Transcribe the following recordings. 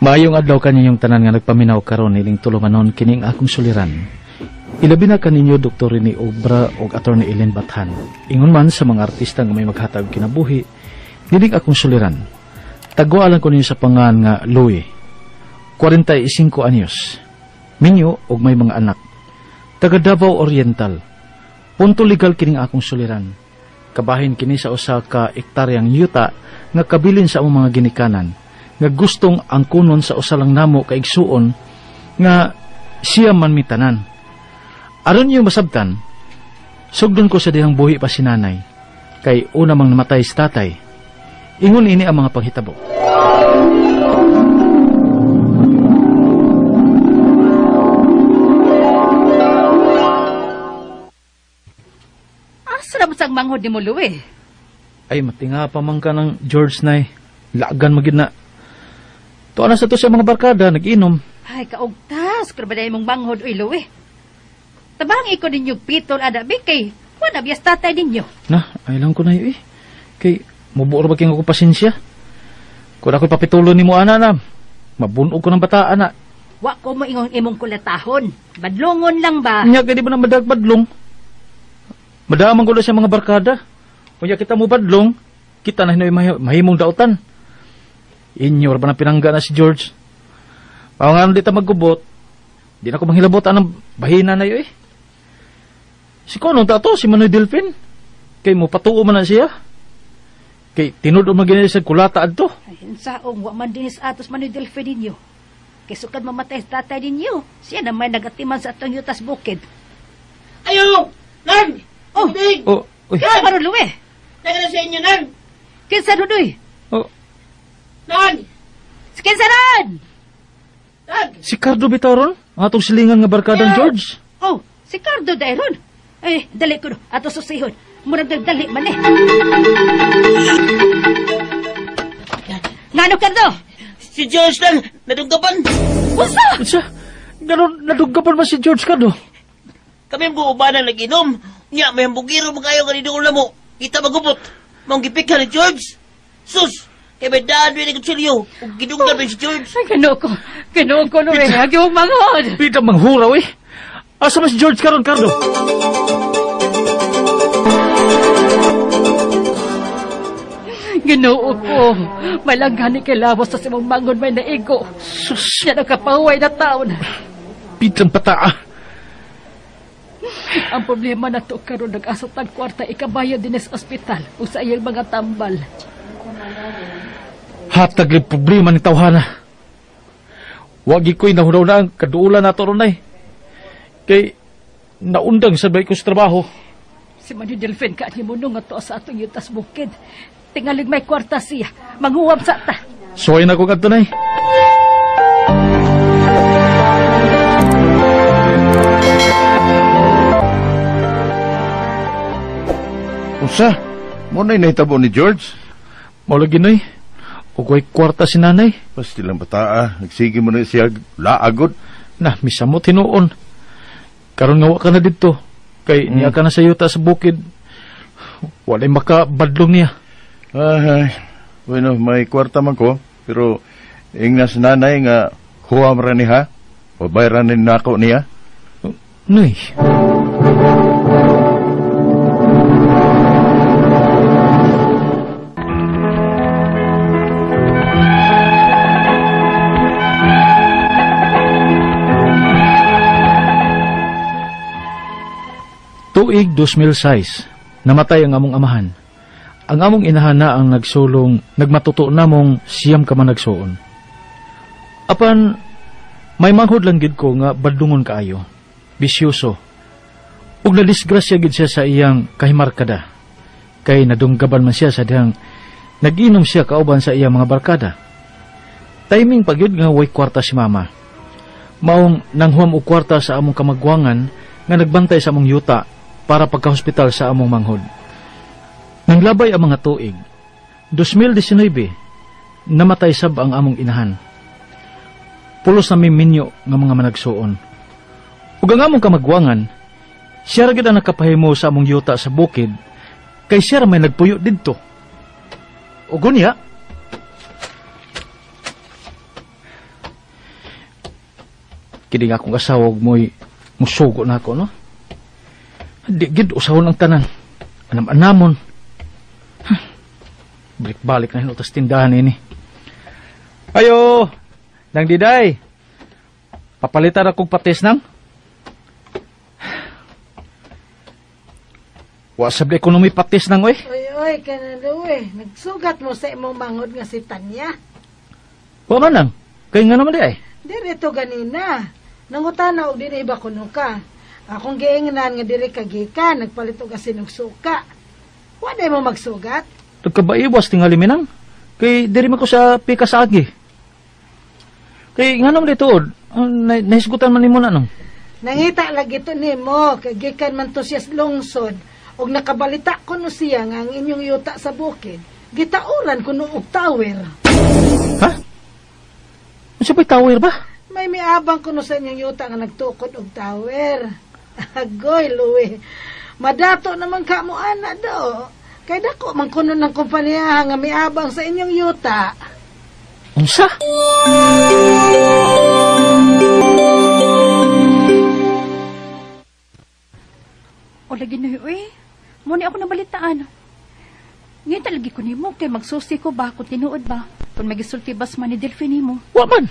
Maayong adlaw kaninyong tanan nga nagpaminaw karon niling tulumanon kining akong suliran. Ilabi na kaninyo Dr. Rene Obra o Attorney Ellen Bathan. Ingon man sa mga artista nga may maghatag kinabuhi, niling akong suliran. Tagwaalan ko ninyo sa pangan nga Louie, 45 anyos. Minyo og may mga anak. Taga Davao Oriental. Punto legal kining akong suliran. Kabahin kini sa usa ka ektaryang yuta nga kabilin sa among mga ginikanan. Nga gustong angkunon sa usa lang namo kaigsuon nga siya man mitanan. Aron niyo masabtan, sugdon ko sa dihang buhi pa si nanay, kay una mang namatay si tatay. Ingon ini ang mga panghitabo. Asa na sang manghod ni mo, Louie? Ay, matinga pa man ka ng George Nay. Lagan magid na. Tuwa na sa to sa mga barkada, nag-inom. Ay, kaugtas, kung ba na mong manghod, uy, Louie? Tabang iko ninyo pitol adabi kay wala biyas tatay ninyo. Na, ay lang ko na yun eh. Kay, mabuor ba kayong ako pasensya? Kung ako'y papitulo ni mo, ana na, mabunog ko ng bata, ana. Wa ko mo ingong imong kulatahon. Badlongon lang ba? Nya, kaya di ba na madagbadlong? Madaman ko na siya mga barkada. Kung kita mo badlong, kita na mahimong dautan. Inyo, ba na pinangga na si George? Pawangan di ta maggubot, di na ko manghilabot anang bahina na yun eh. Si Kono tato, si Manoy Delfin. Kay mo patuo man na siya. Kay tinudo man ginili sa kulata adto. Ay, saong wa man dinis atos Manoy Delfin ninyo. Kay sukad mamatay sa tatay ninyo. Siya na may nagatiman sa atong yutas bukid. Ayo! Nan! Oh! Big! Oh, uy. Kaya karon, Louie? Teka na sa inyo, Nan! Kinsa Dudoy? Oh, Nan! Kinsa ron? Tag! si Cardo Bitaron, ang atong silingan nga barkadang Yeah. George. Oh, si Cardo Dairon. Ay, dali ko no. Ato susihon. Murag nagdali man eh. Ngano, Cardo? Si George lang! Nadunggapan! Usa! Isa, gano'n naduggapan ba si George Cardo? Kami ang buubanan nag-inom. Nya, may hambugiro magayo ganito ulam mo. Kita magubot. Mong gipikha ni George. Sus! Kaya may daan doon ni Kutsilyo. Kung gidunggan si George. Ay, Ganoon ko, Louie. Hagi mong manghod. Pita manghuraw eh. Asa ba si George karon, Cardo? Ginoo ko. Malanggani kay lawas sa simong manghod may naigo. Sus, Siya nagkapahuay na taon. pitang pataa. Ang problema na to karon nag-asot ang kwarta ikabayo din sa ospital o sa iyang mga tambal. Hatag yung problema ni tawhana. Wagi ko'y nahunaw na ang kaduulan na to ronay. Kay naundang sabay ko sa trabaho. Si Manu Delfin ka ni Munong nga to sa atong yutas bukid. Tingalig may kwarta siya. Manghuwam sa ta. Suway na ko kanto nay. Usa, mo na'y nahitabo ni George? Maulagi noy. Ugoy kwarta si nanay. Basti lang bataa, nagsige mo na siya laagod. Na, misamo tinuon. Karon nga wa ka na dito. Kay niya ka na sa yuta sa bukid. Walay makabadlong niya. Ay, bueno, may kwarta man ko, pero ingnas nanay nga huwam ra niha, o bayran ni nako niya. Noy. Tuig 2006, namatay ang among amahan. Ang among inahan na ang nagsulong, nagmatuto namong siyam ka man nagsuon. Apan, may manghod lang gid ko nga badlungon kaayo, bisyoso. Ug nadisgrasya gid siya sa iyang kahimarkada. Kay nadunggaban man siya sa dihang nag-inom siya kauban sa iyang mga barkada. Timing pagyud nga way kwarta si mama. Maong nanghuam og kwarta sa among kamagwangan nga nagbantay sa among yuta para pagka-hospital sa among manghod. Nanglabay ang mga tuig. 2019, namatay sab ang among inahan. Pulos na minyo nga mga managsuon. Ug ang among kamagwangan, siya ra gid ang nakapahimo sa among yuta sa bukid, kay siya ra may nagpuyo didto. Ug unya, Kini nga akong asawa mo'y musugo na ako, no? Di gid usahon ang tanan. Anam-anamon. Balik-balik na hinutas tindahan ini. Ayo! Nang Diday! Papalitan akong patis nang? Wasab ekonomi patis nang, oy. Oy, kanalo nagsugat mo sa imong mangod nga si Tanya. Wa man nang. Kay nga naman di ay. Dirito ganina. Nangutana og dili ba kuno ka. Akong giingnan nga diri kagikan, nagpalit og asin og suka. Wa day mo magsugat. Nagkabaiwas tingali minang. Kay diri man ko sa pikas agi. Kay nga naman dito, nahisgutan man nimo na nang. Nangita lagi to nimo, kagikan man to siya sa lungsod. Og nakabalita ko no siya nga ang inyong yuta sa bukid. Gitauran ko no og tower. Ha? Ano ba'y tower ba? May miabang ko no sa inyong yuta nga nagtukod og tower. Agoy, Louie. Madato naman ka mo, ana, do. Kay dako man kuno ng kumpanya nga miabang sa inyong yuta. Unsa? O lagi na yun, muna ako nabalitaan. Ngayon talagi ko nimo, kay magsusi ko ba, kung tinuod ba, kung magisulti bas man ni Delphine mo. Wa man.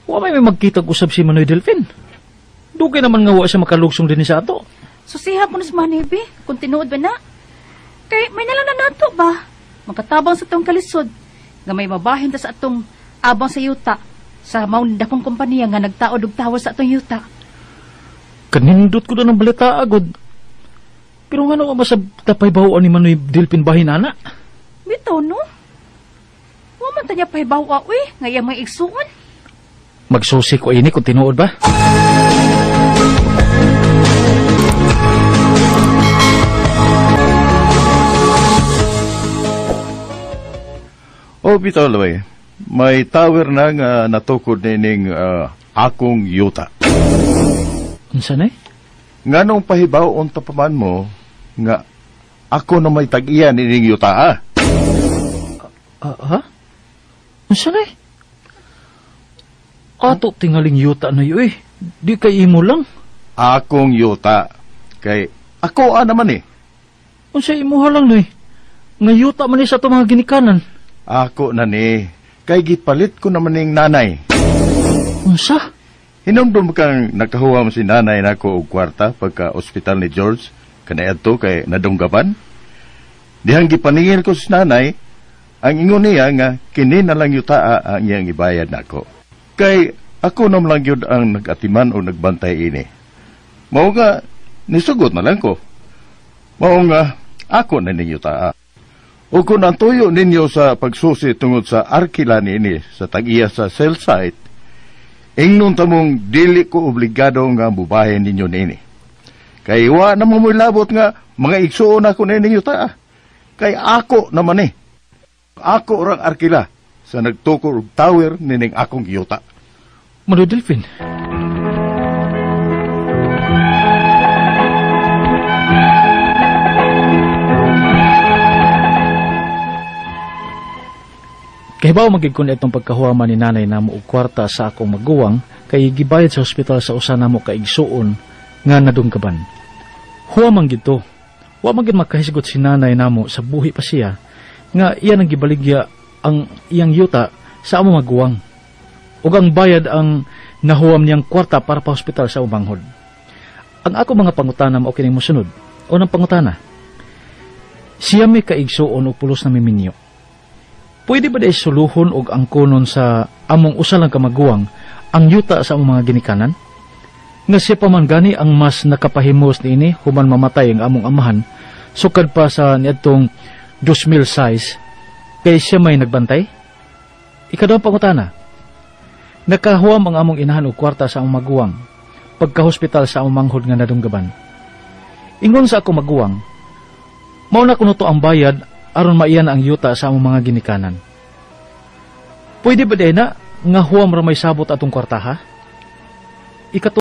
Wa may magkitag usab si Manoy Delphine. Dugay naman nga wa siya makalugsong din sa ato. Susiha ko na sa manibi, kung tinuod ba na. Kay may nalang na nato ba, magkatabang sa tong kalisod, nga may mabahin ta sa atong abang sa yuta, sa maunda kong kompanya nga nagtaod og tawa sa atong yuta. Kanindot ko na ng balita agad. Pero nga naman masab tapay bawaan ni Manoy Delphine bahin ana. Bitaw no? Wa man tanya pahibaw uy, nga iya may igsuon. Magsusi ko ini kung tinuod ba? O bitaw laway, may tower na nga natukod nining akong yuta. Unsa na? Nganong pahibaw unta paman mo nga ako na may tag-iyan nining yuta ha? Ha? Unsa na? Ato tingaling yuta na yu eh. Di kay imo lang. Akong yuta. Kay ako naman eh. Unsa imo lang na eh. Nga yuta man sa ito mga ginikanan. Ako na ni. Kay gipalit ko naman ning nanay. Unsa? Hinumdum kang nakahuwa mo si nanay na ko og kwarta pagka ospital ni George. Kanayadto kay nadunggaban. Dihang gipaningil ko si nanay, ang ingon niya nga kini na lang yuta ang iyang ibayad nako. Kay ako nam lang yun ang nag-atiman o nagbantay ini. Mao nga, nisugot na lang ko. Mao nga, ako na ninyo taa. O kung ang tuyo ninyo sa pagsusi tungod sa arkila ini sa tag-iya sa cell site, ingnon tamong dili ko obligado nga bubahin ninyo nini. Kay wa na mo labot nga mga igsuon ako na ninyo taa. Kay ako naman eh. Ako orang arkila sa nagtukor og tower nining akong yuta. Manoy Delphine. Kay bawo magigkon itong pagkahuama ni nanay namo og kwarta sa akong maguwang kay gibayad sa ospital sa usa namo ka igsuon nga nadungkaban. Huwamang gito. Wa man gid makahisgot si nanay namo sa buhi pa siya nga iya nang gibaligya ang iyang yuta sa among maguwang. Ug ang bayad ang nahuwam niyang kwarta para pa hospital sa ubanghod. Ang ako mga pangutana mao kining mosunod. Unang pangutana. Siya may kaigsuon o pulos na miminyo. Pwede ba day suluhon og angkonon sa among usa lang ka maguwang ang yuta sa among mga ginikanan? Nga siya pa man gani ang mas nakapahimos niini human mamatay ang among amahan sukad pa sa niadtong 2006 kay siya may nagbantay? Ikadawang pangutana. Nakahuwam ang among inahan og kwarta sa among maguwang pagka-hospital sa among manghod nga nadunggaban. Ingon sa ako maguwang, mao na kuno to ang bayad aron maiyan ang yuta sa among mga ginikanan. Pwede ba day na nga huwam ra may sabot atong kwarta ha? Ikato